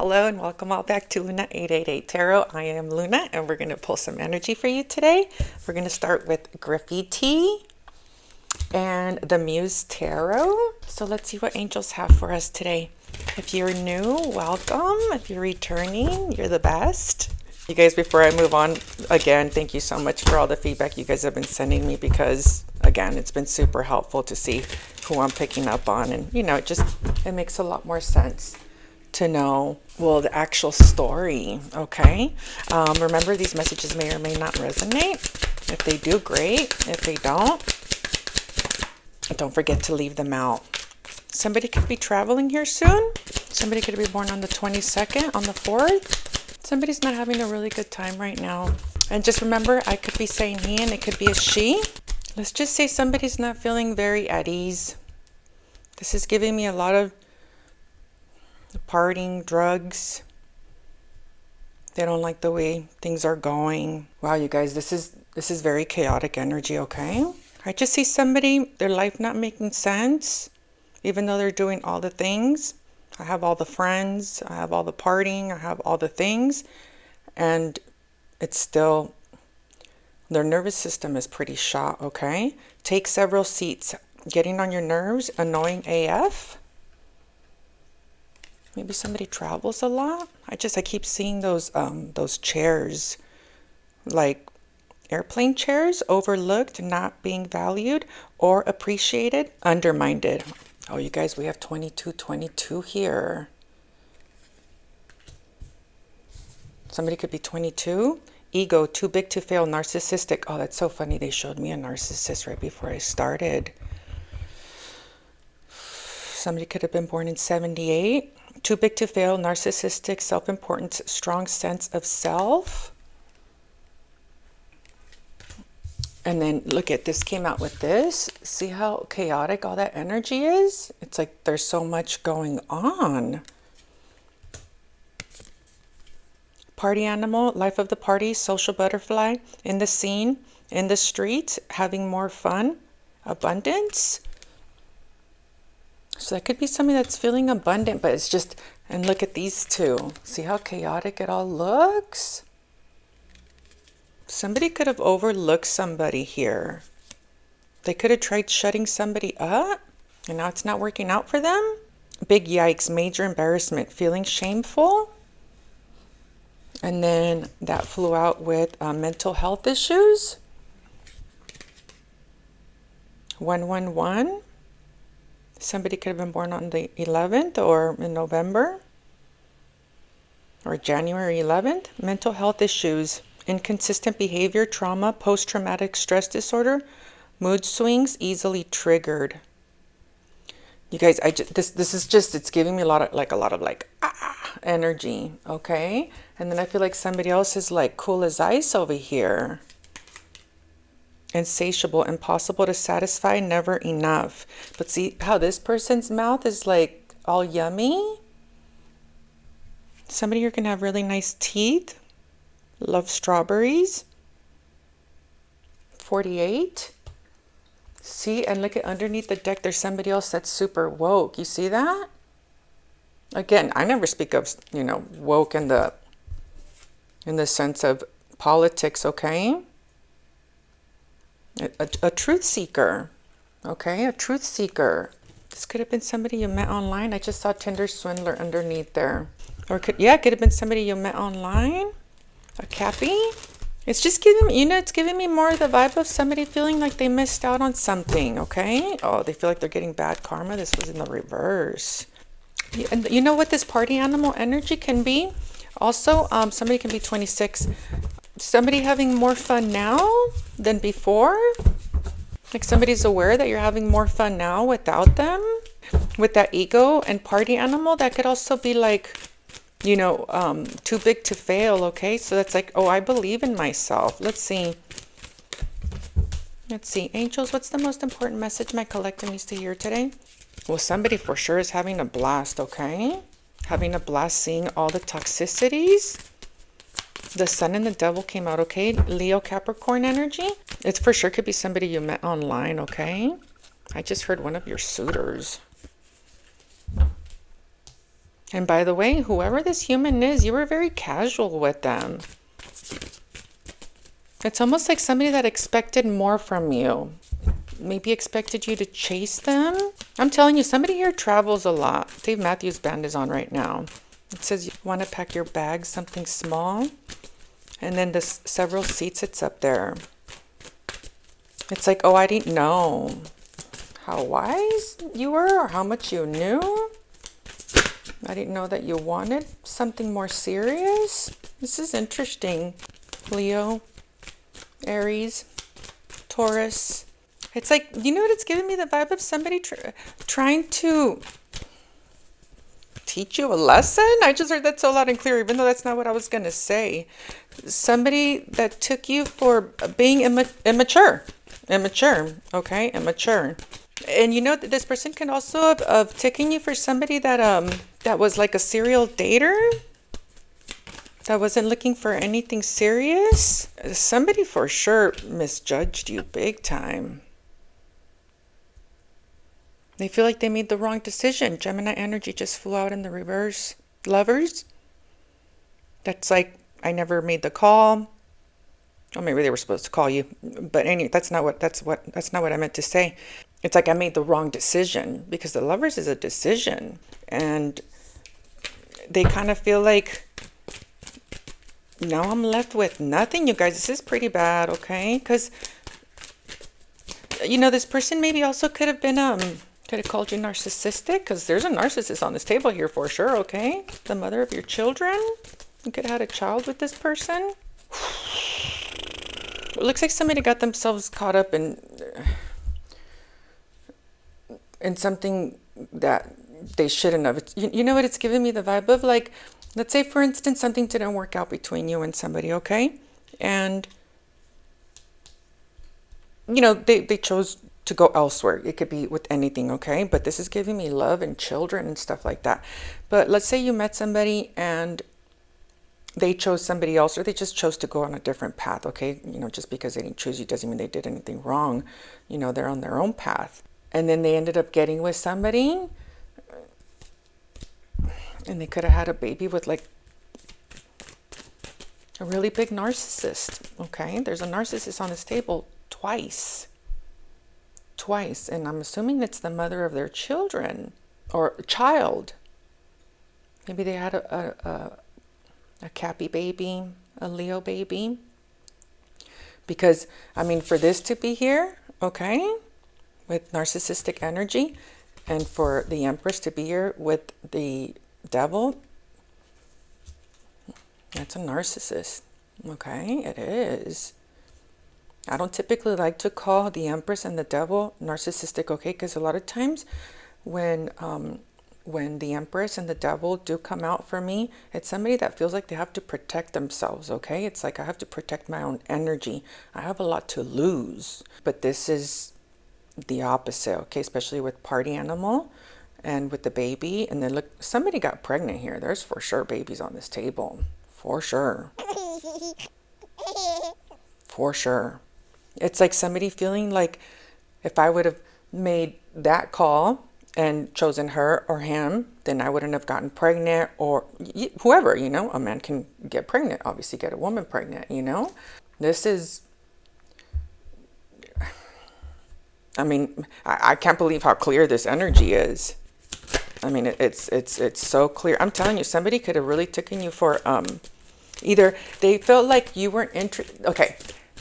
Hello and welcome all back to Luna 888 Tarot. I am Luna and we're going to pull some energy for you today. We're going to start with Graffiti and the Muse Tarot. So let's see what angels have for us today. If you're new, welcome. If you're returning, you're the best. You guys, before I move on, again, thank you so much for all the feedback you guys have been sending me because, again, it's been super helpful to see who I'm picking up on. And, you know, it makes a lot more sense to know, well, the actual story, okay? Remember, these messages may or may not resonate. If they do, great. If they don't forget to leave them out. Somebody could be traveling here soon. Somebody could be born on the 22nd, on the 4th. Somebody's not having a really good time right now. And just remember, I could be saying he and it could be a she. Let's just say somebody's not feeling very at ease. This is giving me a lot of partying, drugs. They don't like the way things are going. Wow, you guys, this is very chaotic energy, okay? I just see somebody, their life not making sense, even though they're doing all the things. I have all the friends, I have all the partying, I have all the things, and it's still, their nervous system is pretty shot, okay? Take several seats. Getting on your nerves, annoying AF. Maybe somebody travels a lot. I keep seeing those chairs, like airplane chairs, overlooked, not being valued or appreciated, undermined. Oh, you guys, we have 2222 here. Somebody could be 22. Ego, too big to fail, narcissistic. Oh, that's so funny. They showed me a narcissist right before I started. Somebody could have been born in 78. Too big to fail, narcissistic, self-importance, strong sense of self. And then look at this, came out with this. See how chaotic all that energy is? It's like there's so much going on. Party animal, life of the party, social butterfly, in the scene, in the street, having more fun, abundance. So that could be somebody that's feeling abundant, but it's just, and look at these two. See how chaotic it all looks? Somebody could have overlooked somebody here. They could have tried shutting somebody up, and now it's not working out for them. Big yikes, major embarrassment, feeling shameful. And then that flew out with mental health issues. 111. Somebody could have been born on the 11th or in November or January 11th. Mental health issues, inconsistent behavior, trauma, post-traumatic stress disorder, mood swings, easily triggered. You guys, this is just, it's giving me a lot of energy, okay? And then I feel like somebody else is like cool as ice over here. Insatiable, impossible to satisfy, never enough. But see how this person's mouth is like all yummy? Somebody, you're gonna have really nice teeth. Love strawberries. 48. See, and look at underneath the deck, there's somebody else that's super woke. You see that? Again, I never speak of, you know, woke in the sense of politics, okay? A truth seeker, okay? A truth seeker. This could have been somebody you met online. I just saw Tinder swindler underneath there. Or it could have been somebody you met online. A cappy. It's just giving me, you know, it's giving me more of the vibe of somebody feeling like they missed out on something, okay? Oh, they feel like they're getting bad karma. This was in the reverse. And you know what this party animal energy can be? Also, somebody can be 26. Somebody having more fun now than before. Like somebody's aware that you're having more fun now without them. With that ego and party animal, that could also be like, you know, too big to fail, okay? So that's like, oh, I believe in myself. Let's see. Let's see. Angels, what's the most important message my collective needs to hear today? Well, somebody for sure is having a blast, okay? Having a blast seeing all the toxicities. The Sun and the Devil came out, okay? Leo, Capricorn energy. It's for sure could be somebody you met online, okay? I just heard one of your suitors. And by the way, whoever this human is, you were very casual with them. It's almost like somebody that expected more from you. Maybe expected you to chase them. I'm telling you, somebody here travels a lot. Dave Matthews Band is on right now. It says you want to pack your bag, something small. And then the several seats, it's up there. It's like, oh, I didn't know how wise you were or how much you knew. I didn't know that you wanted something more serious. This is interesting. Leo, Aries, Taurus. It's like, you know what, it's giving me the vibe of somebody trying to teach you a lesson. I just heard that so loud and clear, even though that's not what I was going to say. Somebody that took you for being immature. Okay, immature. And you know, this person can also have taken you for somebody that was like a serial dater, that wasn't looking for anything serious. Somebody for sure misjudged you big time. They feel like they made the wrong decision. Gemini energy just flew out in the reverse. Lovers. That's like, I never made the call. Or maybe they were supposed to call you. But anyway, that's not what I meant to say. It's like I made the wrong decision, because the Lovers is a decision. And they kind of feel like, now I'm left with nothing, you guys. This is pretty bad, okay? Because, you know, this person maybe also could have been, could have called you narcissistic, because there's a narcissist on this table here for sure, okay? The mother of your children. You could have had a child with this person. It looks like somebody got themselves caught up in something that they shouldn't have. You know what it's giving me the vibe of? Like, let's say, for instance, something didn't work out between you and somebody, okay? And, you know, they chose to go elsewhere. It could be with anything, okay? But this is giving me love and children and stuff like that. But let's say you met somebody and they chose somebody else, or they just chose to go on a different path, okay? You know, just because they didn't choose you doesn't mean they did anything wrong. You know, they're on their own path. And then they ended up getting with somebody, and they could have had a baby with like a really big narcissist, okay? There's a narcissist on this table twice. And I'm assuming it's the mother of their children, or child. Maybe they had a Cappy baby, a Leo baby. Because, I mean, for this to be here, okay, with narcissistic energy, and for the Empress to be here with the Devil, that's a narcissist, okay? It is. I don't typically like to call the Empress and the Devil narcissistic, okay? Because a lot of times when the Empress and the Devil do come out for me, it's somebody that feels like they have to protect themselves, okay? It's like I have to protect my own energy. I have a lot to lose. But this is the opposite, okay? Especially with Party Animal and with the baby. And then look, somebody got pregnant here. There's for sure babies on this table. For sure. For sure. It's like somebody feeling like if I would have made that call and chosen her or him, then I wouldn't have gotten pregnant, or whoever, you know. A man can get pregnant, obviously get a woman pregnant, you know. This is, I mean, I can't believe how clear this energy is. I mean, it's so clear. I'm telling you, somebody could have really taken you for, either they felt like you weren't interested. Okay.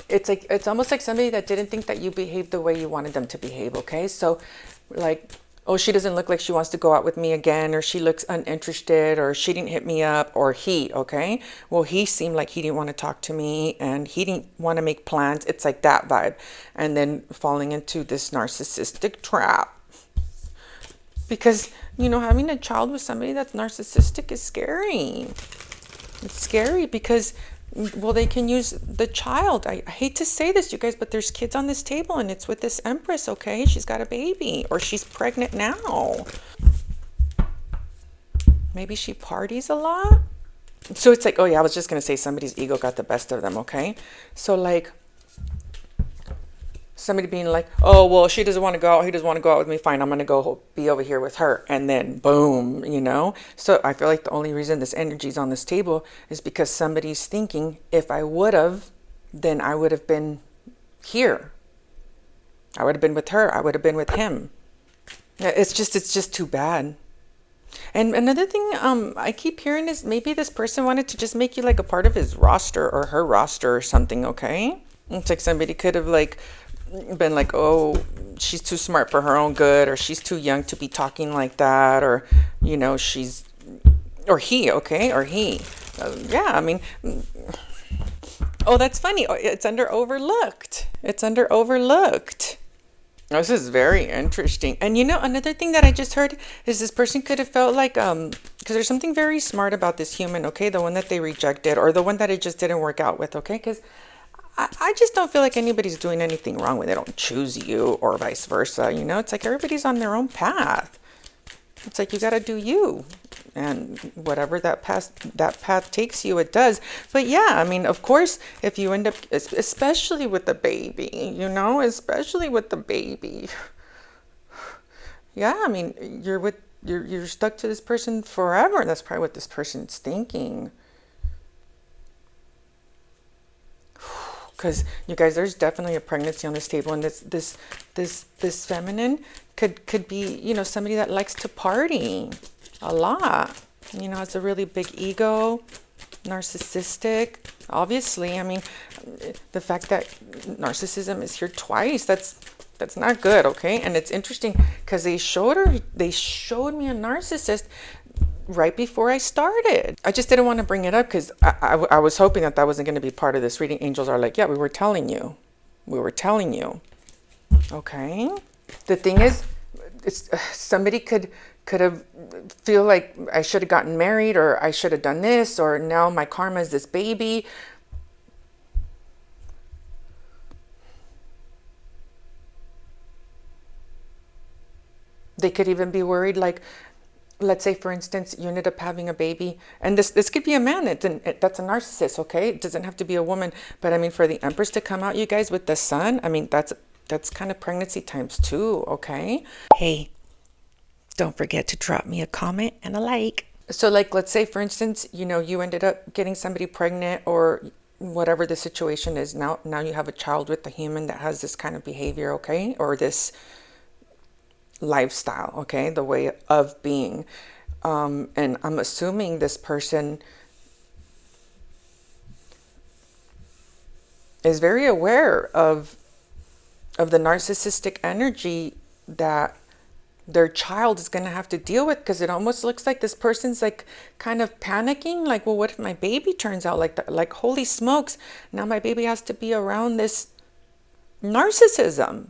It's like, it's almost like somebody that didn't think that you behaved the way you wanted them to behave, okay? So, like, oh, she doesn't look like she wants to go out with me again, or she looks uninterested, or she didn't hit me up, or he, okay? Well, he seemed like he didn't want to talk to me, and he didn't want to make plans. It's like that vibe. And then falling into this narcissistic trap. Because, you know, having a child with somebody that's narcissistic is scary. It's scary because, well, they can use the child. I hate to say this, you guys, but there's kids on this table, and it's with this Empress, okay? She's got a baby, or she's pregnant now. Maybe she parties a lot. So it's like, oh yeah, I was just going to say somebody's ego got the best of them, okay? So like, somebody being like, oh, well, she doesn't want to go out. He doesn't want to go out with me. Fine, I'm going to go be over here with her. And then boom, you know? So I feel like the only reason this energy is on this table is because somebody's thinking, if I would have, then I would have been here. I would have been with her. I would have been with him. It's just too bad. And another thing I keep hearing is maybe this person wanted to just make you like a part of his roster or her roster or something, okay? It's like somebody could have like been like, oh, she's too smart for her own good, or she's too young to be talking like that, or, you know, she's, or he, okay, or he. Yeah, I mean, oh, that's funny. Oh, it's under overlooked. It's under overlooked. This is very interesting. And you know, another thing that I just heard is this person could have felt like, because there's something very smart about this human, okay? The one that they rejected or the one that it just didn't work out with, okay? Because I just don't feel like anybody's doing anything wrong when they don't choose you or vice versa. You know, it's like everybody's on their own path. It's like you got to do you, and whatever that path takes you, it does. But yeah, I mean, of course, if you end up, especially with the baby, you know, especially with the baby. Yeah, I mean, you're stuck to this person forever. That's probably what this person's thinking. Because you guys, there's definitely a pregnancy on this table, and this feminine could be, you know, somebody that likes to party a lot. You know, has a really big ego, narcissistic. Obviously, I mean, the fact that narcissism is here twice, that's not good, okay? And it's interesting because they showed me a narcissist right before I started. I just didn't want to bring it up because I was hoping that wasn't going to be part of this reading. Angels are like, yeah, we were telling you. We were telling you. Okay. The thing is, it's, somebody could have feel like I should have gotten married, or I should have done this, or now my karma is this baby. They could even be worried, like, let's say, for instance, you ended up having a baby, and this could be a man that's a narcissist, okay? It doesn't have to be a woman, but I mean, for the Empress to come out, you guys, with the sun, I mean, that's kind of pregnancy times two, okay? Hey, don't forget to drop me a comment and a like. So, like, let's say, for instance, you know, you ended up getting somebody pregnant, or whatever the situation is. Now you have a child with a human that has this kind of behavior, okay? Or this lifestyle, okay, the way of being, and I'm assuming this person is very aware of the narcissistic energy that their child is going to have to deal with, because it almost looks like this person's like kind of panicking, like, well, what if my baby turns out like that? Like, holy smokes, now my baby has to be around this narcissism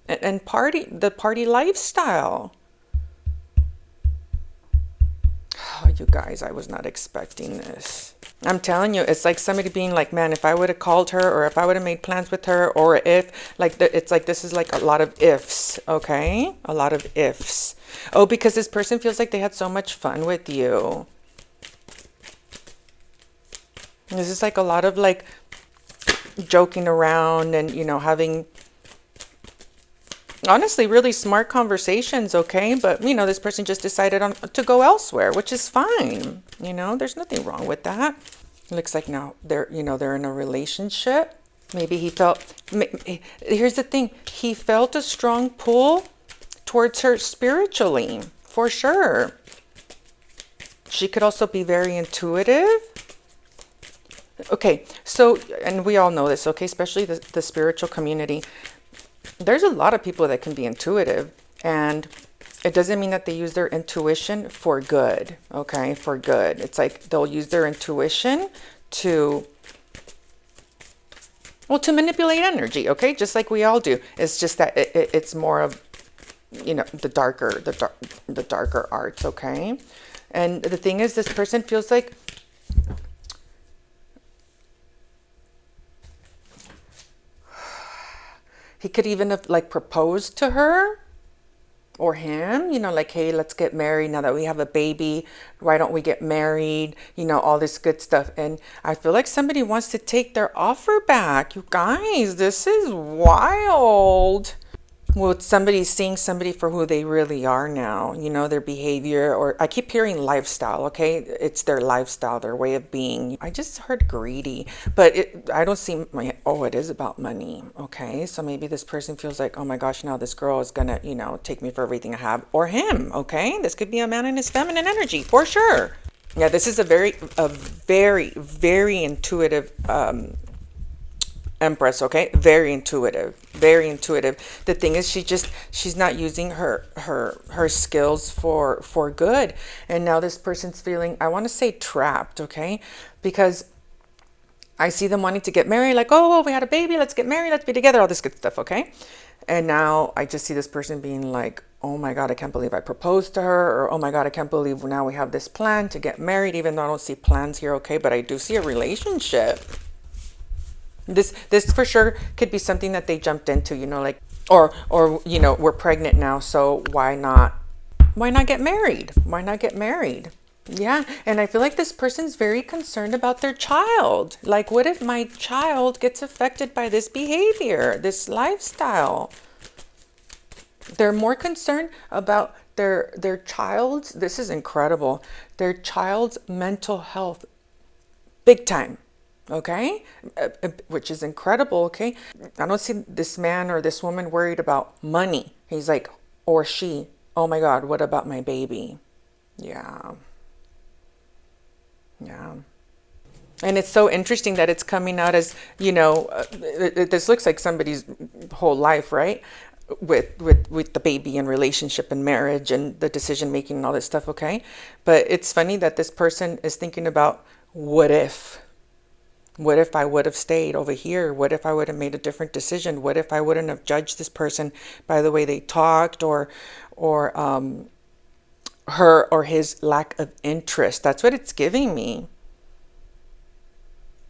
and the party lifestyle. Oh, you guys, I was not expecting this. I'm telling you, it's like somebody being like, man, if I would have called her, or if I would have made plans with her, or if, like, it's like, this is like a lot of ifs, okay? A lot of ifs. Oh, because this person feels like they had so much fun with you. This is like a lot of like joking around and, you know, having honestly really smart conversations, okay? But, you know, this person just decided to go elsewhere, which is fine. You know, there's nothing wrong with that. It looks like now they're in a relationship. Maybe he felt, here's the thing, he felt a strong pull towards her spiritually, for sure. She could also be very intuitive. Okay, so, and we all know this, okay, especially the spiritual community. There's a lot of people that can be intuitive, and it doesn't mean that they use their intuition for good, okay, for good. It's like they'll use their intuition to manipulate energy, okay, just like we all do. It's just that it's more of, you know, the darker arts, okay? And the thing is, this person feels like he could even have like proposed to her, or him, you know, like, hey, let's get married now that we have a baby. Why don't we get married? You know, all this good stuff. And I feel like somebody wants to take their offer back. You guys, this is wild. Well, somebody's seeing somebody for who they really are now, you know, their behavior, or I keep hearing lifestyle, okay? It's their lifestyle, their way of being. I just heard greedy, but I don't see oh, it is about money, okay? So maybe this person feels like, oh my gosh, now this girl is gonna, you know, take me for everything I have, or him, okay? This could be a man in his feminine energy, for sure. Yeah, this is a very intuitive, Empress, okay? Very intuitive, very intuitive. The thing is, she's not using her skills for good. And now this person's feeling, I want to say, trapped, okay? Because I see them wanting to get married, like, oh, well, we had a baby, let's get married, let's be together, all this good stuff, okay? And now I just see this person being like, oh my God, I can't believe I proposed to her, or oh my God, I can't believe now we have this plan to get married, even though I don't see plans here, okay? But I do see a relationship. This for sure could be something that they jumped into, you know, like, or you know, we're pregnant now, so why not get married? Why not get married? Yeah, and I feel like this person's very concerned about their child. Like, what if my child gets affected by this behavior, this lifestyle? They're more concerned about their child's, this is incredible, their child's mental health, big time. Okay, which is incredible. Okay, I don't see this man or this woman worried about money. He's like, or she, oh my God, what about my baby? Yeah. And it's so interesting that it's coming out as, you know, this looks like somebody's whole life, right? With the baby and relationship and marriage and the decision making and all this stuff. Okay, but it's funny that this person is thinking about, what if I would have stayed over here? What if I would have made a different decision? What if I wouldn't have judged this person by the way they talked, or her or his lack of interest? That's what it's giving me.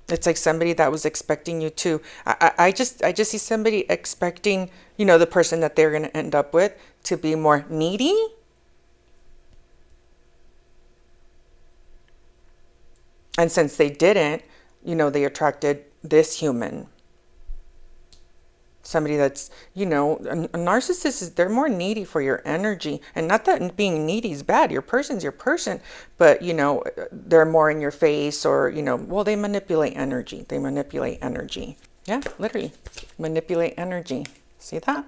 It's like somebody that was expecting you to. I just see somebody expecting, you know, the person that they're going to end up with to be more needy. And since they didn't, you know, they attracted this human. Somebody that's, you know, a narcissist is, they're more needy for your energy. And not that being needy is bad. Your person's your person. But, you know, they're more in your face, or, you know, well, they manipulate energy. They manipulate energy. Yeah, literally. Manipulate energy. See that?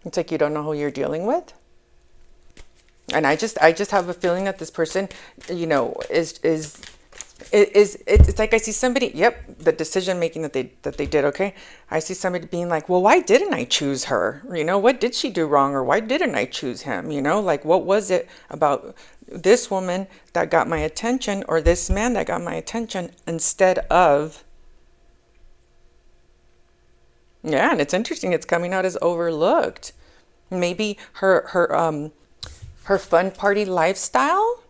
It's like you don't know who you're dealing with. And I just have a feeling that this person, you know, it's like I see somebody, yep, the decision making that they did, okay? I see somebody being like, well, why didn't I choose her? You know, what did she do wrong, or why didn't I choose him? You know, like, what was it about this woman that got my attention, or this man that got my attention, instead of... Yeah, and it's interesting, it's coming out as overlooked. Maybe her fun party lifestyle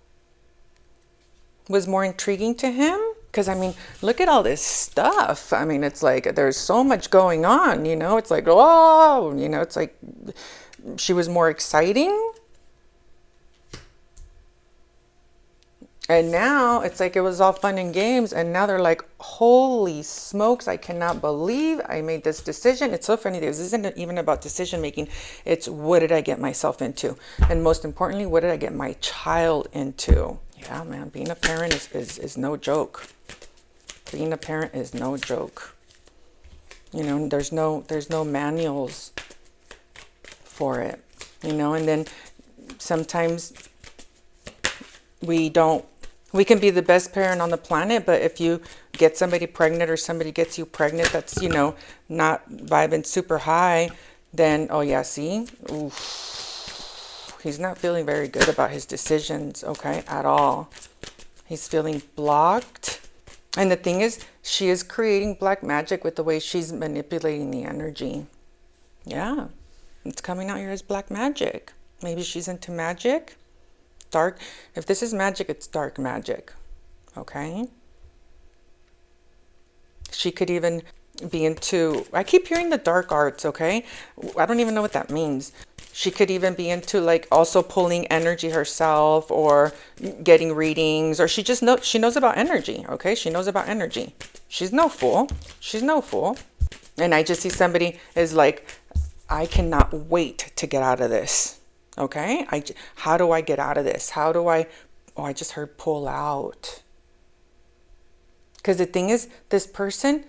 was more intriguing to him, because I mean, look at all this stuff. I mean, it's like there's so much going on, you know. It's like, oh, you know, it's like she was more exciting. And now it's like it was all fun and games, and now they're like, holy smokes, I cannot believe I made this decision. It's so funny, this isn't even about decision making. It's, what did I get myself into? And most importantly, what did I get my child into? Yeah, man, being a parent is no joke. Being a parent is no joke. You know, there's no manuals for it, you know. And then sometimes we can be the best parent on the planet, but if you get somebody pregnant, or somebody gets you pregnant that's, you know, not vibing super high, then, oh yeah, see? Oof. He's not feeling very good about his decisions, okay, at all. He's feeling blocked. And the thing is, she is creating black magic with the way she's manipulating the energy. Yeah, it's coming out here as black magic. Maybe she's into magic. Dark. If this is magic, it's dark magic. Okay? She could even be into, I keep hearing the dark arts, okay? I don't even know what that means. She could even be into like also pulling energy herself or getting readings, or she knows about energy, okay? She knows about energy. She's no fool. She's no fool. And I just see somebody is like, I cannot wait to get out of this. Okay? How do I get out of this? Oh, I just heard pull out. Because the thing is, this person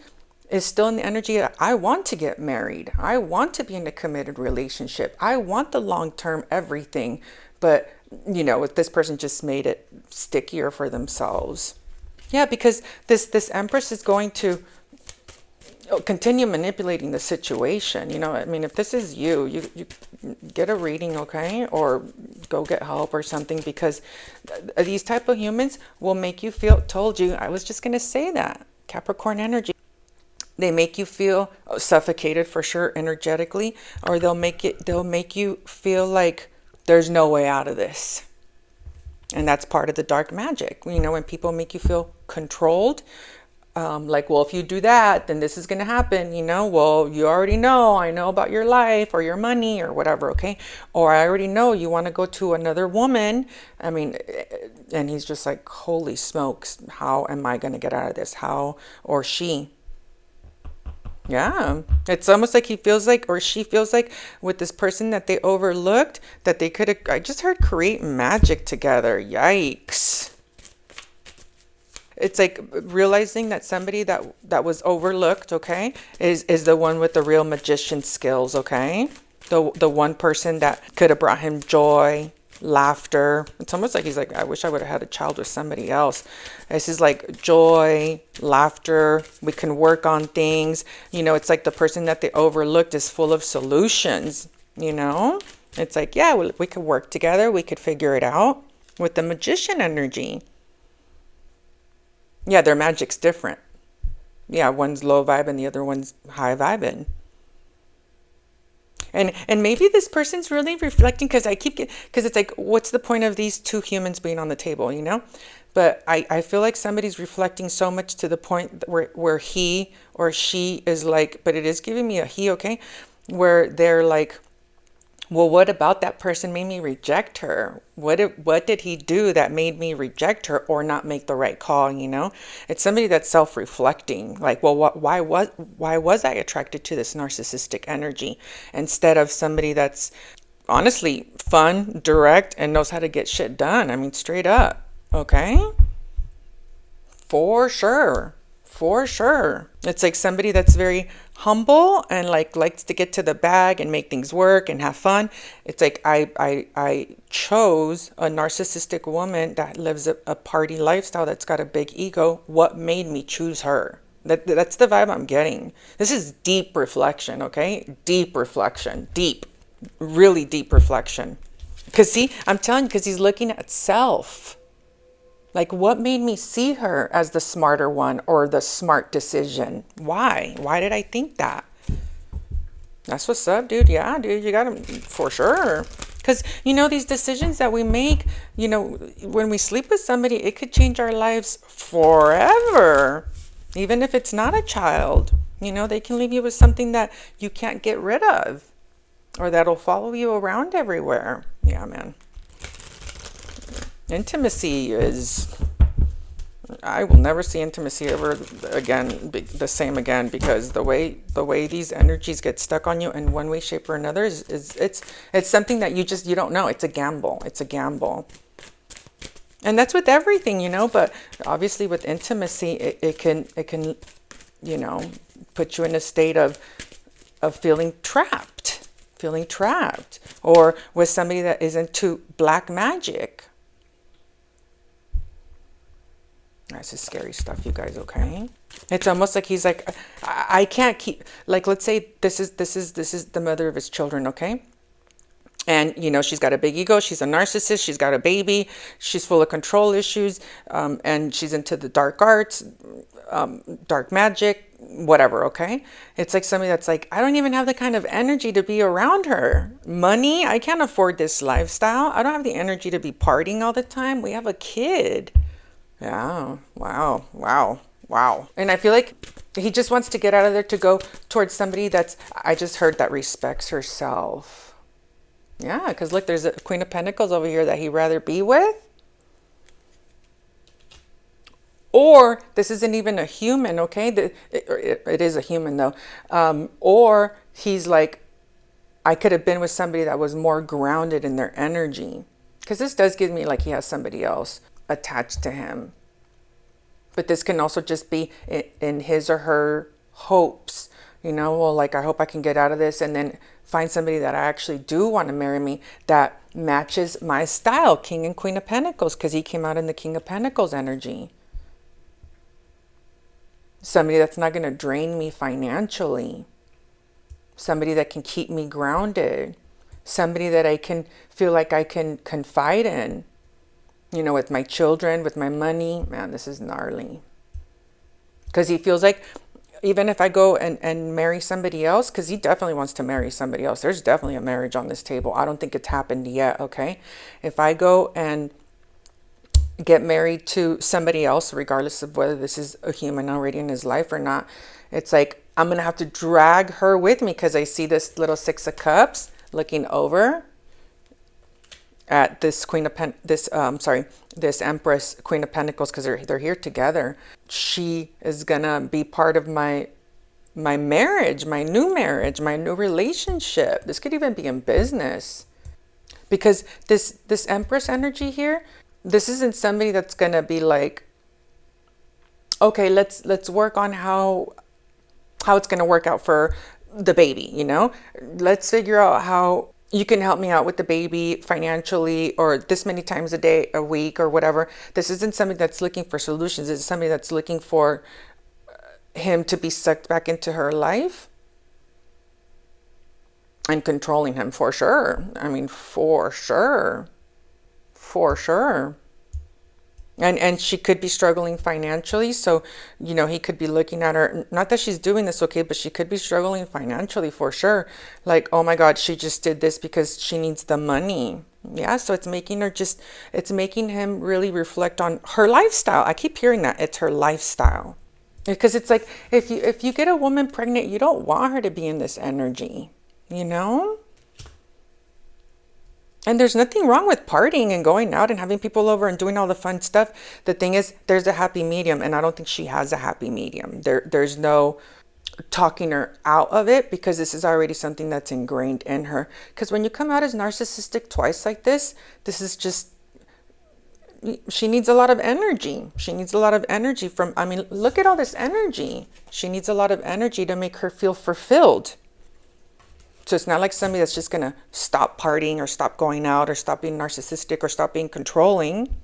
is still in the energy. I want to get married. I want to be in a committed relationship. I want the long-term everything. But, this person just made it stickier for themselves. Yeah, because this Empress is going to continue manipulating the situation. If this is you get a reading, okay? Or go get help or something, because these type of humans will make you feel, told you, I was just going to say that, Capricorn energy. They make you feel suffocated for sure energetically, or they'll make you feel like there's no way out of this. And that's part of the dark magic. When people make you feel controlled, like, well, if you do that, then this is going to happen, well, you already know, I know about your life or your money or whatever, okay? Or I already know you want to go to another woman. And he's just like, holy smokes, how am I going to get out of this? How, or she. Yeah, it's almost like he feels like, or she feels like, with this person that they overlooked, that they could have, I just heard, create magic together. Yikes. It's like realizing that somebody that was overlooked, okay, is the one with the real magician skills, okay? The one person that could have brought him joy, laughter. It's almost like he's like, I wish I would have had a child with somebody else. This is like joy, laughter. We can work on things. It's like the person that they overlooked is full of solutions, It's like, yeah, we could work together. We could figure it out with the magician energy. Yeah, their magic's different. Yeah, one's low vibe and the other one's high vibing. And maybe this person's really reflecting, because it's like, what's the point of these two humans being on the table, But I feel like somebody's reflecting so much to the point where he or she is like, but it is giving me a he, okay? Where they're like, well, what about that person made me reject her? What did he do that made me reject her or not make the right call? It's somebody that's self-reflecting. Like, well, why was I attracted to this narcissistic energy instead of somebody that's honestly fun, direct, and knows how to get shit done? Straight up. Okay. For sure. It's like somebody that's very humble and likes to get to the bag and make things work and have fun. It's like I chose a narcissistic woman that lives a party lifestyle, that's got a big ego. What made me choose her? That's the vibe I'm getting. This is deep reflection, okay? Deep reflection. Really deep reflection. Because see, I'm telling you, because he's looking at self. Like, what made me see her as the smarter one or the smart decision? Why? Why did I think that? That's what's up, dude. Yeah, dude, you got to, for sure. Because, these decisions that we make, when we sleep with somebody, it could change our lives forever. Even if it's not a child, they can leave you with something that you can't get rid of, or that'll follow you around everywhere. Yeah, man. Intimacy is, I will never see intimacy ever again, the same again, because the way these energies get stuck on you in one way, shape, or another is it's something that you don't know. It's a gamble. And that's with everything, but obviously with intimacy, it can put you in a state of feeling trapped, or with somebody that is into black magic. That's just scary stuff, you guys, okay? It's almost like he's like, I can't keep, like, let's say this is the mother of his children, okay? And, she's got a big ego. She's a narcissist. She's got a baby. She's full of control issues. And she's into the dark arts, dark magic, whatever, okay? It's like somebody that's like, I don't even have the kind of energy to be around her. Money, I can't afford this lifestyle. I don't have the energy to be partying all the time. We have a kid. Yeah, wow. Wow. And I feel like he just wants to get out of there to go towards somebody that's, I just heard, that respects herself. Yeah, because look, there's a Queen of Pentacles over here that he'd rather be with. Or this isn't even a human, okay? It is a human though. Or he's like, I could have been with somebody that was more grounded in their energy. Because this does give me like he has somebody else attached to him. But this can also just be in his or her hopes. You know, well, like, I hope I can get out of this and then find somebody that I actually do want to marry me that matches my style, King and Queen of Pentacles, because he came out in the King of Pentacles energy. Somebody that's not going to drain me financially. Somebody that can keep me grounded. Somebody that I can feel like I can confide in. You know, with my children, with my money. Man, this is gnarly. Because he feels like, even if I go and marry somebody else, because he definitely wants to marry somebody else. There's definitely a marriage on this table. I don't think it's happened yet, okay? If I go and get married to somebody else, regardless of whether this is a human already in his life or not, it's like I'm going to have to drag her with me, because I see this little Six of Cups looking over at this this Empress, Queen of Pentacles, because they're here together. She is gonna be part of my marriage, my new relationship. This could even be in business, because this Empress energy here, this isn't somebody that's gonna be like, okay, let's work on how it's gonna work out for the baby, you know? Let's figure out how you can help me out with the baby financially, or this many times a week, or whatever. This isn't somebody that's looking for solutions. It's somebody that's looking for him to be sucked back into her life and controlling him, for sure. I mean, for sure. For sure. And she could be struggling financially. So, you know, he could be looking at her, not that she's doing this, okay, but she could be struggling financially, for sure. Like, oh my God, she just did this because she needs the money. Yeah, so it's making him really reflect on her lifestyle. I keep hearing that. It's her lifestyle. Because it's like, if you get a woman pregnant, you don't want her to be in this energy, you know? And there's nothing wrong with partying and going out and having people over and doing all the fun stuff. The thing is, there's a happy medium, and I don't think she has a happy medium. There's no talking her out of it, because this is already something that's ingrained in her. Because when you come out as narcissistic twice like this is just, she needs a lot of energy. She needs a lot of energy from, I mean, look at all this energy. She needs a lot of energy to make her feel fulfilled. So it's not like somebody that's just going to stop partying or stop going out or stop being narcissistic or stop being controlling.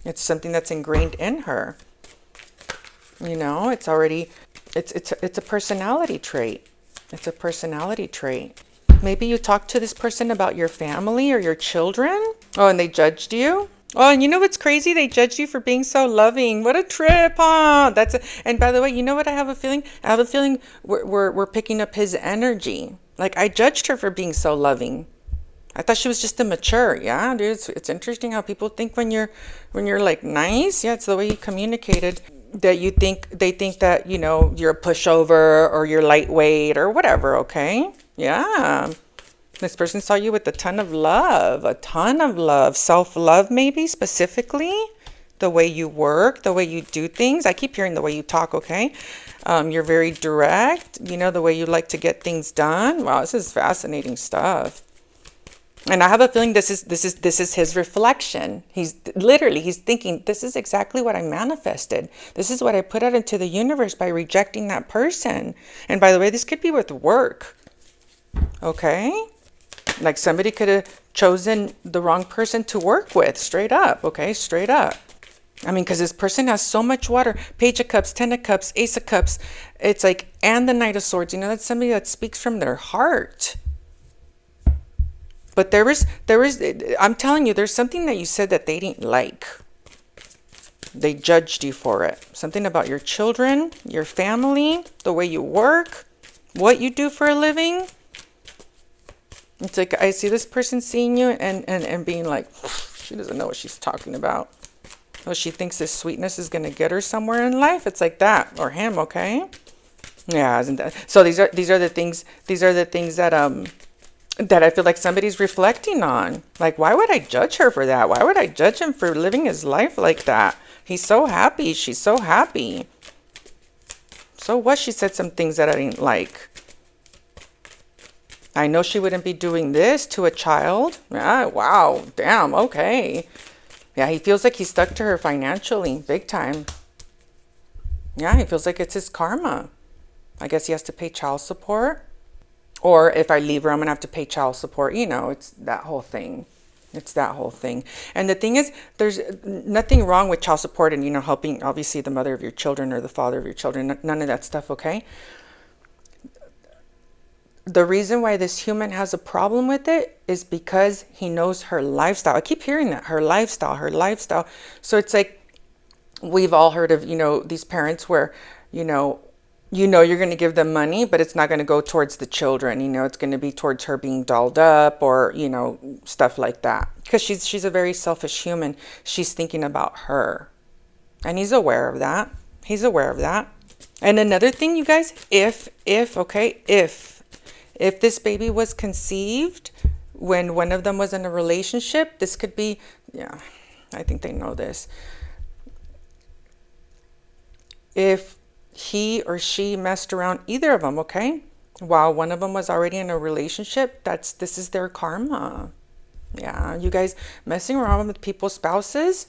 It's something that's ingrained in her. You know, it's already, it's a personality trait. It's a personality trait. Maybe you talked to this person about your family or your children. Oh, and they judged you. Oh, and you know what's crazy? They judged you for being so loving. What a trip, huh? And by the way, you know what I have a feeling? I have a feeling we're picking up his energy. Like, I judged her for being so loving. I thought she was just immature. Yeah, dude, it's interesting how people think when you're like nice. Yeah, it's the way you communicated, that they think that, you know, you're a pushover or you're lightweight or whatever, okay? Yeah. This person saw you with a ton of love, self-love maybe, specifically. The way you work, the way you do things. I keep hearing the way you talk, okay? You're very direct, you know, the way you like to get things done. Wow, this is fascinating stuff. And I have a feeling this is his reflection. He's thinking, this is exactly what I manifested. This is what I put out into the universe by rejecting that person. And by the way, this could be with work, okay? Like somebody could have chosen the wrong person to work with, straight up, okay? Straight up. I mean, because this person has so much water. Page of Cups, Ten of Cups, Ace of Cups. It's like, and the Knight of Swords. You know, that's somebody that speaks from their heart. But there is, I'm telling you, there's something that you said that they didn't like. They judged you for it. Something about your children, your family, the way you work, what you do for a living. It's like, I see this person seeing you and being like, she doesn't know what she's talking about. Oh, she thinks this sweetness is going to get her somewhere in life. It's like that, or him, okay? Yeah, isn't that? So these are the things that I feel like somebody's reflecting on. Like, why would I judge her for that? Why would I judge him for living his life like that? He's so happy. She's so happy. So what? She said some things that I didn't like. I know she wouldn't be doing this to a child. Ah, wow. Damn. Okay. Yeah, he feels like he's stuck to her financially, big time. Yeah, he feels like it's his karma. I guess he has to pay child support. Or if I leave her, I'm going to have to pay child support. You know, it's that whole thing. It's that whole thing. And the thing is, there's nothing wrong with child support and, you know, helping, obviously, the mother of your children or the father of your children. None of that stuff, okay? The reason why this human has a problem with it is because he knows her lifestyle. I keep hearing that, her lifestyle, her lifestyle. So it's like, we've all heard of, you know, these parents where, you know you're going to give them money, but it's not going to go towards the children. You know, it's going to be towards her being dolled up or, you know, stuff like that. Because she's a very selfish human. She's thinking about her. And he's aware of that. He's aware of that. And another thing, you guys, if this baby was conceived when one of them was in a relationship, this could be, yeah, I think they know this. If he or she messed around, either of them, okay, while one of them was already in a relationship, this is their karma. Yeah, you guys messing around with people's spouses,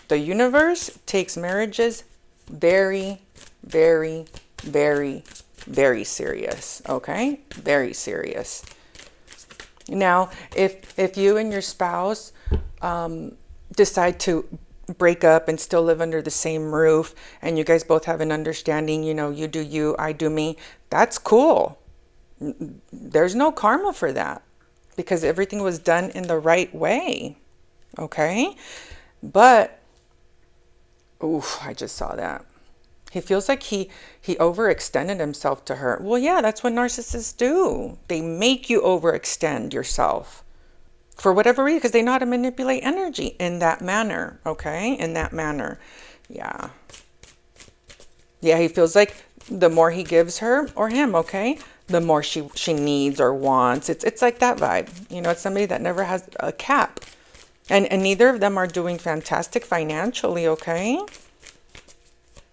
the universe takes marriages very, very, very, very serious, okay? Very serious. Now, if you and your spouse decide to break up and still live under the same roof, and you guys both have an understanding, you know, you do you, I do me, that's cool. There's no karma for that because everything was done in the right way, okay? But, oof, I just saw that. He feels like he overextended himself to her. Well, yeah, that's what narcissists do. They make you overextend yourself. For whatever reason, because they know how to manipulate energy in that manner, okay? In that manner, yeah. Yeah, he feels like the more he gives her, or him, okay, the more she needs or wants. It's like that vibe. You know, it's somebody that never has a cap. And neither of them are doing fantastic financially, okay?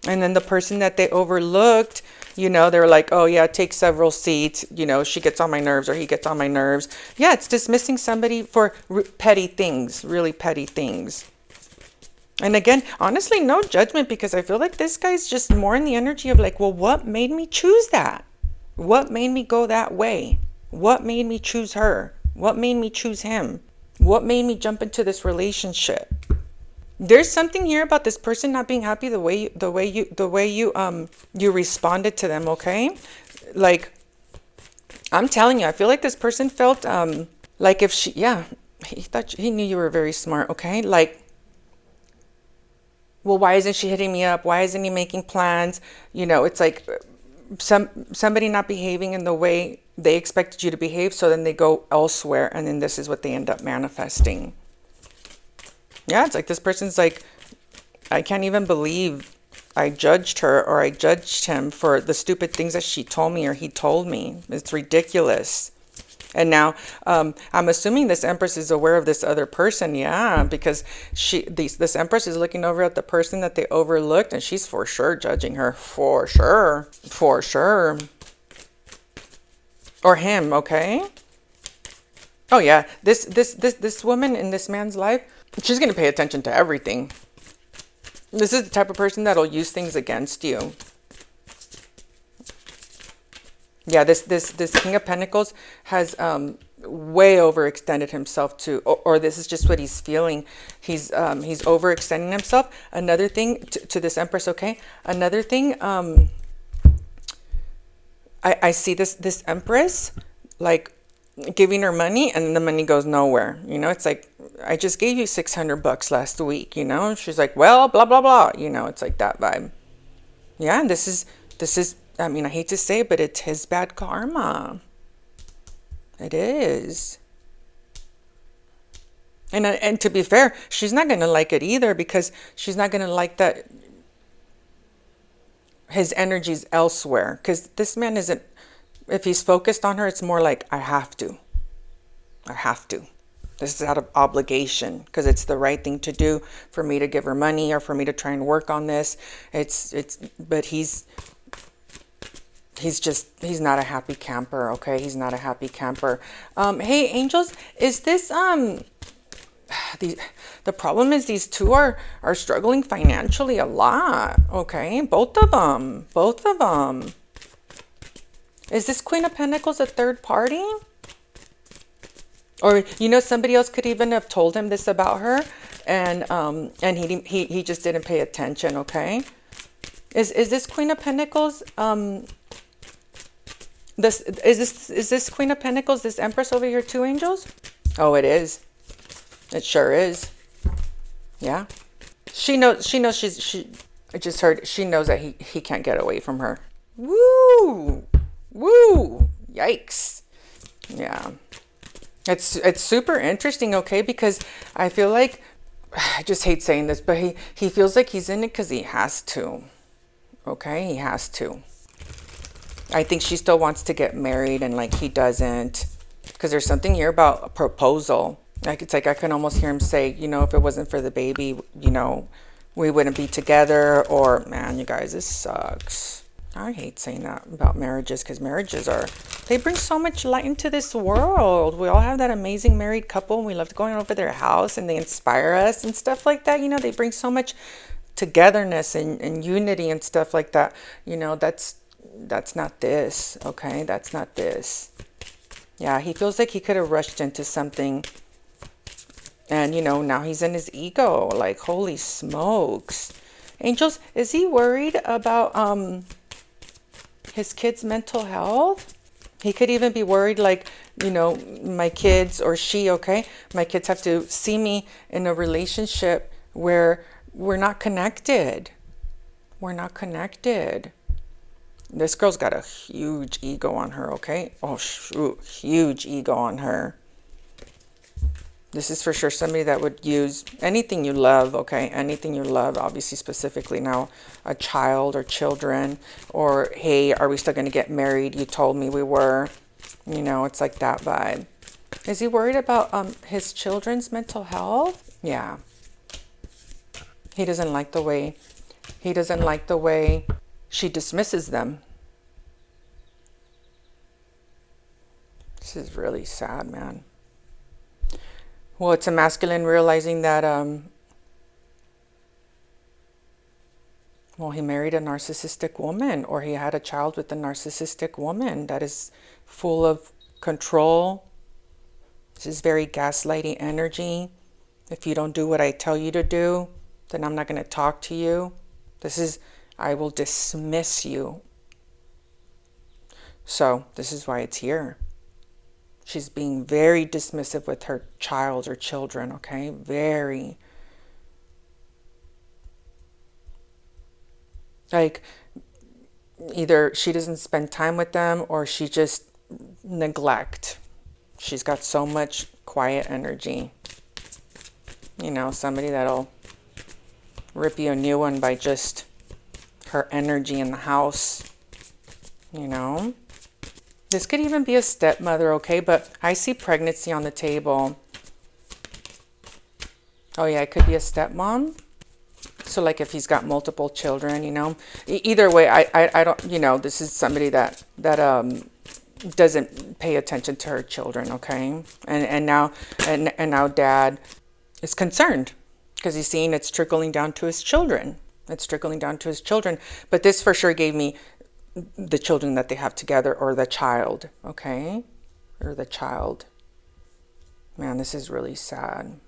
And then the person that they overlooked, you know, they're like, oh, yeah, take several seats. You know, she gets on my nerves or he gets on my nerves. Yeah, it's dismissing somebody for petty things, really petty things. And again, honestly, no judgment, because I feel like this guy's just more in the energy of like, well, what made me choose that? What made me go that way? What made me choose her? What made me choose him? What made me jump into this relationship? There's something here about this person not being happy the way you responded to them, okay? Like, I'm telling you, I feel like this person felt like if she, yeah, he knew you were very smart, okay? Like, well, why isn't she hitting me up? Why isn't he making plans? You know, it's like somebody not behaving in the way they expected you to behave, so then they go elsewhere, and then this is what they end up manifesting. Yeah, it's like this person's like, I can't even believe I judged her or I judged him for the stupid things that she told me or he told me. It's ridiculous. And now I'm assuming this Empress is aware of this other person. Yeah, because this Empress is looking over at the person that they overlooked, and she's for sure judging her. For sure. For sure. Or him, okay? Oh yeah, this woman in this man's life, she's going to pay attention to everything. This is the type of person that'll use things against you. Yeah, this King of Pentacles has way overextended himself to, or this is just what he's feeling. He's overextending himself. Another thing to this Empress, okay? Another thing, I see this Empress like giving her money, and the money goes nowhere. You know, it's like, I just gave you $600 last week, you know? She's like, well, blah, blah, blah. You know, it's like that vibe. Yeah, and this is, I mean, I hate to say it, but it's his bad karma. It is. And to be fair, she's not going to like it either, because she's not going to like that his energy's elsewhere. Because this man isn't, if he's focused on her, it's more like, I have to. I have to. This is out of obligation, because it's the right thing to do for me to give her money or for me to try and work on this. But he's not a happy camper. Okay. He's not a happy camper. Hey, angels, is this, the problem is these two are struggling financially a lot. Okay. Both of them. Is this Queen of Pentacles a third party? Or, somebody else could even have told him this about her, and he just didn't pay attention. Okay. Is this Queen of Pentacles, is this Queen of Pentacles, this Empress over here, two angels? Oh, it is. It sure is. Yeah. She knows I just heard, she knows that he can't get away from her. Woo! Woo! Yikes. Yeah. It's super interesting, okay? Because I feel like, I just hate saying this, but he feels like he's in it because he has to. Okay? He has to. I think she still wants to get married, and like he doesn't. Because there's something here about a proposal. Like, it's like I can almost hear him say, if it wasn't for the baby, we wouldn't be together. Or, man, you guys, this sucks. I hate saying that about marriages, because marriages they bring so much light into this world. We all have that amazing married couple, and we love going over their house, and they inspire us and stuff like that. They bring so much togetherness and unity and stuff like that. That's not this. Okay. That's not this. Yeah. He feels like he could have rushed into something. And, now he's in his ego. Like, holy smokes. Angels, is he worried about his kids' mental health? He could even be worried, like, my kids, or she, okay? My kids have to see me in a relationship where we're not connected. We're not connected. This girl's got a huge ego on her, okay? Oh, shoot. Huge ego on her. This is for sure somebody that would use anything you love, okay? Anything you love, obviously, specifically now, a child or children, or, hey, are we still going to get married? You told me we were. It's like that vibe. Is he worried about his children's mental health? Yeah. He doesn't like the way she dismisses them. This is really sad, man. Well, it's a masculine realizing that, he married a narcissistic woman, or he had a child with a narcissistic woman that is full of control. This is very gaslighting energy. If you don't do what I tell you to do, then I'm not going to talk to you. I will dismiss you. So this is why it's here. She's being very dismissive with her child or children, okay? Very. Like, either she doesn't spend time with them, or she just neglect. She's got so much quiet energy. Somebody that'll rip you a new one by just her energy in the house. This could even be a stepmother, okay? But I see pregnancy on the table. Oh, yeah, it could be a stepmom. So, like, if he's got multiple children, Either way, I don't, this is somebody that doesn't pay attention to her children, okay? And now dad is concerned, because he's seeing it's trickling down to his children. It's trickling down to his children. But this for sure gave me the children that they have together, or the child, okay? Or the child. Man, this is really sad.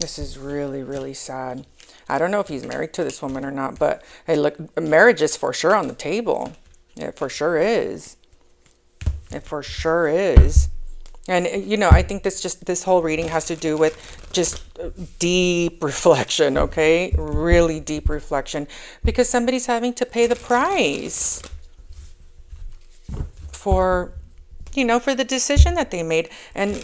This is really, really sad. I don't know if he's married to this woman or not, but hey, look, marriage is for sure on the table. It for sure is. It for sure is. And, I think this whole reading has to do with just deep reflection, okay? Really deep reflection. Because somebody's having to pay the price for you know, for the decision that they made. And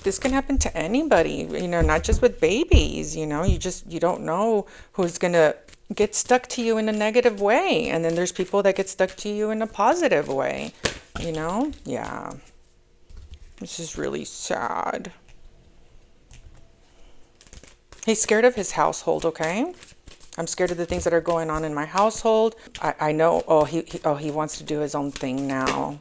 this can happen to anybody, you know, not just with babies, you know, you don't know who's going to get stuck to you in a negative way. And then there's people that get stuck to you in a positive way, you know? Yeah. This is really sad. He's scared of his household, okay? I'm scared of the things that are going on in my household. I know, he wants to do his own thing now.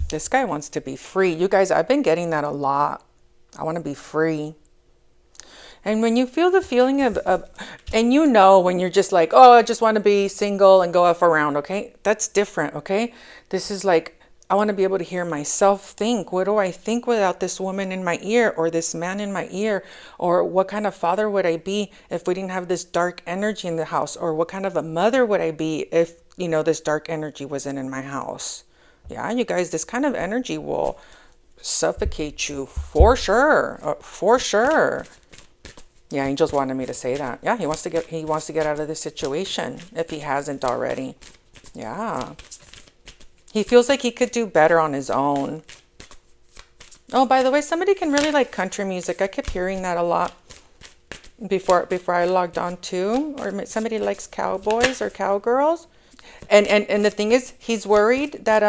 This guy wants to be free. You guys, I've been getting that a lot. I want to be free. And when you feel the feeling of, and you know when you're just like, oh, I just want to be single and go off around, okay? That's different, okay? This is like, I want to be able to hear myself think. What do I think without this woman in my ear or this man in my ear? Or what kind of father would I be if we didn't have this dark energy in the house? Or what kind of a mother would I be if, you know, this dark energy wasn't in my house? Yeah, you guys, this kind of energy will suffocate you for sure. For sure. Yeah, angels wanted me to say that. Yeah, he wants to get out of this situation if he hasn't already. Yeah. He feels like he could do better on his own. Oh, by the way, somebody can really like country music. I kept hearing that a lot before I logged on too. Or somebody likes cowboys or cowgirls. And the thing is, he's worried that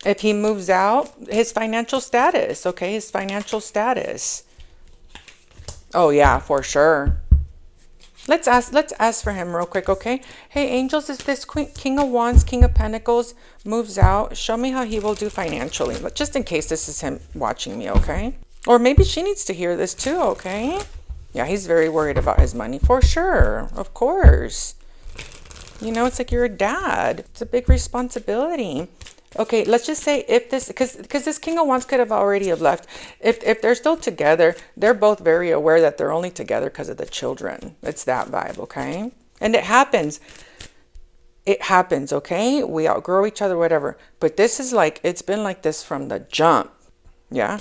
if he moves out, his financial status, okay, his financial status. Oh yeah, for sure. Let's ask for him real quick, okay? Hey, angels, is this King of Wands, King of Pentacles moves out? Show me how he will do financially. But just in case this is him watching me, okay? Or maybe she needs to hear this too, okay? Yeah, he's very worried about his money, for sure. Of course. You know, it's like you're a dad. It's a big responsibility. Okay, let's just say if this, because this King of Wands could have already have left. If they're still together, they're both very aware that they're only together because of the children. It's that vibe, okay? And it happens. It happens, okay? We outgrow each other, whatever. But this is like, it's been like this from the jump. Yeah?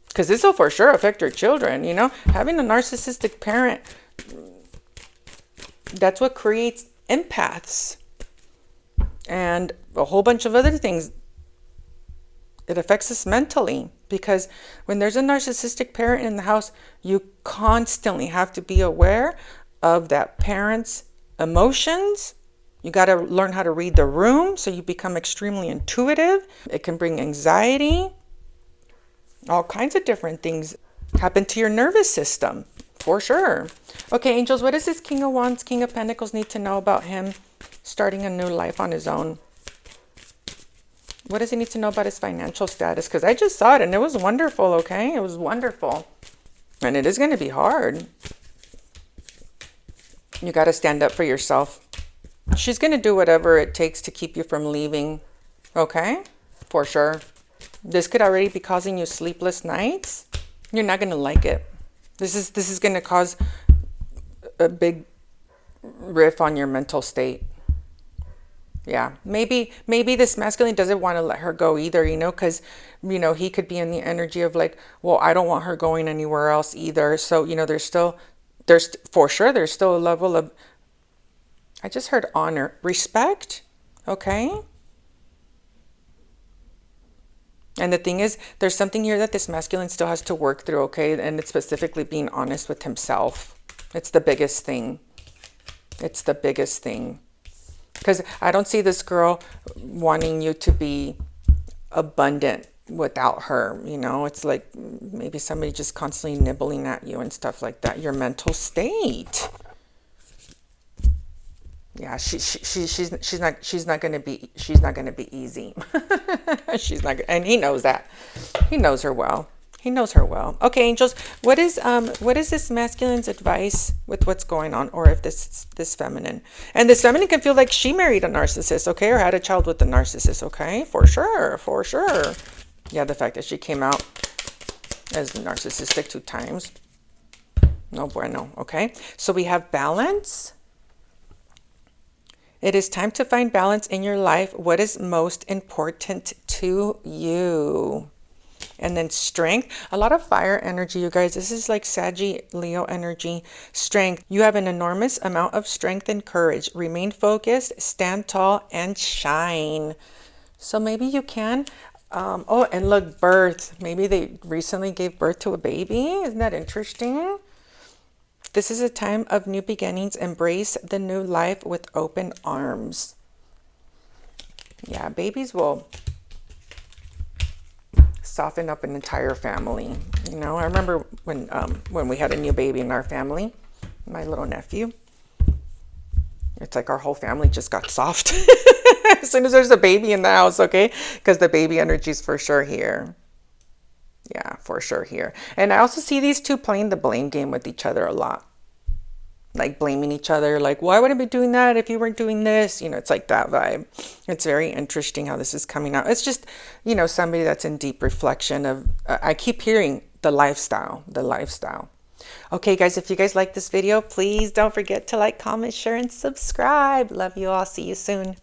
Because this will for sure affect your children, you know? Having a narcissistic parent, that's what creates empaths. And a whole bunch of other things. It affects us mentally because when there's a narcissistic parent in the house, you constantly have to be aware of that parent's emotions. You got to learn how to read the room so you become extremely intuitive. It can bring anxiety. All kinds of different things happen to your nervous system, for sure. Okay, angels, what does this King of Wands, King of Pentacles need to know about him starting a new life on his own? What does he need to know about his financial status? Because I just saw it and it was wonderful, okay? It was wonderful. And it is going to be hard. You got to stand up for yourself. She's going to do whatever it takes to keep you from leaving, okay? For sure. This could already be causing you sleepless nights. You're not going to like it. This is going to cause a big riff on your mental state. Yeah, maybe this masculine doesn't want to let her go either, you know, because, you know, he could be in the energy of like, well, I don't want her going anywhere else either. So, you know, there's for sure, there's still a level of, I just heard honor, respect, okay? And the thing is, there's something here that this masculine still has to work through, okay? And it's specifically being honest with himself. It's the biggest thing. It's the biggest thing. Because I don't see this girl wanting you to be abundant without her, you know? It's like maybe somebody just constantly nibbling at you and stuff like that. Your mental state. Yeah, she's not gonna be easy. She's not, and he knows that. He knows her well. He knows her well. Okay, angels, what is this masculine's advice with what's going on, or if this feminine, and this feminine can feel like she married a narcissist, okay, or had a child with a narcissist, okay, for sure, for sure. Yeah, the fact that she came out as narcissistic 2 times, no bueno. Okay, so we have balance. It is time to find balance in your life. What is most important to you? And then strength, a lot of fire energy, you guys. This is like Saggy Leo energy. Strength, you have an enormous amount of strength and courage. Remain focused, stand tall, and shine. So maybe you can. Oh, and look, birth. Maybe they recently gave birth to a baby. Isn't that interesting? This is a time of new beginnings. Embrace the new life with open arms. Yeah, babies will soften up an entire family. You know, I remember when we had a new baby in our family, my little nephew. It's like our whole family just got soft as soon as there's a baby in the house, okay? Because the baby energy is for sure here. Yeah, for sure here. And I also see these two playing the blame game with each other a lot. Like blaming each other, like, why would I be doing that if you weren't doing this? You know, it's like that vibe. It's very interesting how this is coming out. It's just, you know, somebody that's in deep reflection of, I keep hearing the lifestyle, the lifestyle. Okay, guys, if you guys like this video, please don't forget to like, comment, share, and subscribe. Love you all. See you soon.